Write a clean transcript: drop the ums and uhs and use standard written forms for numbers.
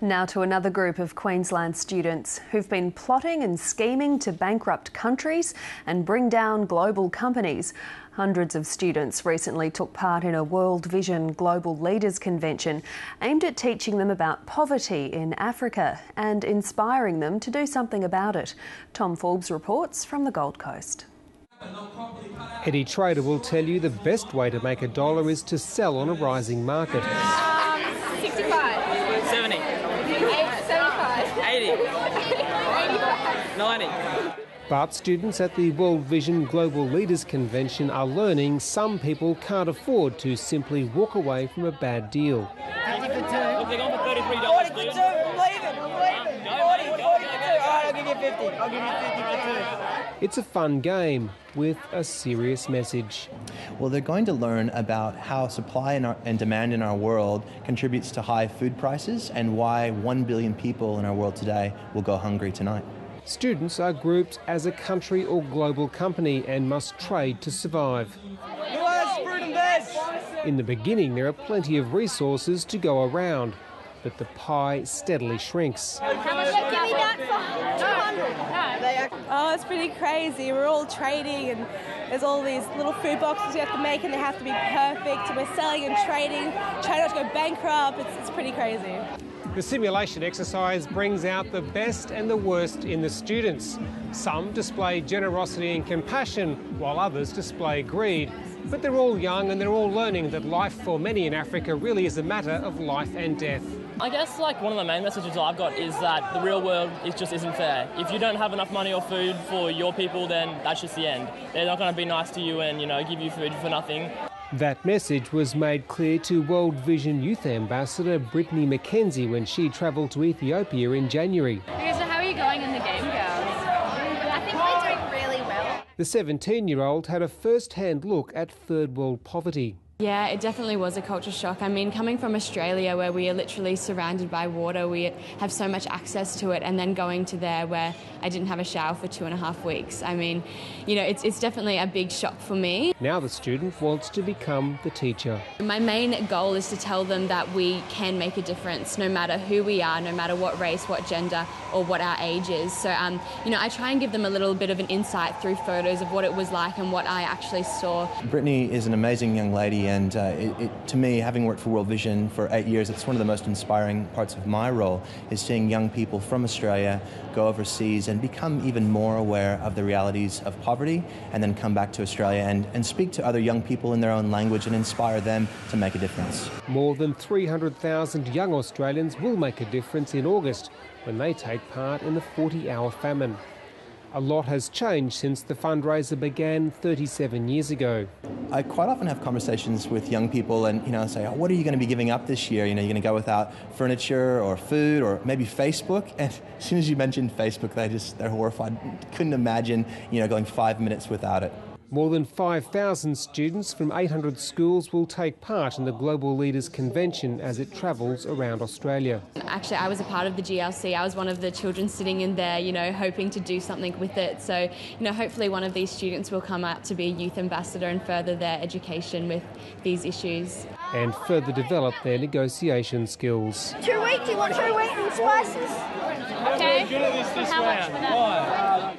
Now to another group of Queensland students who've been plotting and scheming to bankrupt countries and bring down global companies. Hundreds of students recently took part in a World Vision Global Leaders Convention aimed at teaching them about poverty in Africa and inspiring them to do something about it. Tom Forbes reports from the Gold Coast. Eddie Trader will tell you the best way to make $1 is to sell on a rising market. 65. 70. 75. 80. 90. But students at the World Vision Global Leaders Convention are learning some people can't afford to simply walk away from a bad deal. 50 for 2. Look, they're going for $33. 40 for 2. Leave it. I'll give you 50. I'll give you 50 for 2. It's a fun game with a serious message. Well, they're going to learn about how supply and demand in our world contributes to high food prices and why 1 billion people in our world today will go hungry tonight. Students are grouped as a country or global company and must trade to survive. Who has fruit and veg? In the beginning, there are plenty of resources to go around, but the pie steadily shrinks. How much did you give me that for? 200. Oh, it's pretty crazy. We're all trading and there's all these little food boxes you have to make and they have to be perfect. And we're selling and trading, trying not to go bankrupt. It's pretty crazy. The simulation exercise brings out the best and the worst in the students. Some display generosity and compassion, while others display greed. But they're all young and they're all learning that life for many in Africa really is a matter of life and death. I guess one of the main messages I've got is that the real world just isn't fair. If you don't have enough money or food for your people, then that's just the end. They're not going to be nice to you and, give you food for nothing. That message was made clear to World Vision Youth Ambassador BRITTNEY MACKENZIE when she travelled to Ethiopia in January. Okay, so how are you going in the game, girls? I think we're doing really well. The 17-year-old had a first-hand look at third world poverty. Yeah, it definitely was a culture shock. I mean, coming from Australia where we are literally surrounded by water, we have so much access to it, and then going to there where I didn't have a shower for 2.5 weeks. I mean, it's definitely a big shock for me. Now the student wants to become the teacher. My main goal is to tell them that we can make a difference no matter who we are, no matter what race, what gender or what our age is. So, I try and give them a little bit of an insight through photos of what it was like and what I actually saw. BRITTNEY is an amazing young lady, and to me, having worked for World Vision for 8 years, it's one of the most inspiring parts of my role, is seeing young people from Australia go overseas and become even more aware of the realities of poverty, and then come back to Australia and speak to other young people in their own language and inspire them to make a difference. More than 300,000 young Australians will make a difference in August when they take part in the 40-hour famine. A lot has changed since the fundraiser began 37 years ago. I quite often have conversations with young people and, say, oh, what are you going to be giving up this year? You're going to go without furniture or food or maybe Facebook? And as soon as you mention Facebook, they're horrified. Couldn't imagine, going 5 minutes without it. More than 5,000 students from 800 schools will take part in the Global Leaders Convention as it travels around Australia. Actually, I was a part of the GLC. I was one of the children sitting in there, hoping to do something with it. So, hopefully one of these students will come out to be a youth ambassador and further their education with these issues. And further develop their negotiation skills. 2 weeks? Do you want 2 weeks and spices? Okay. How much for that?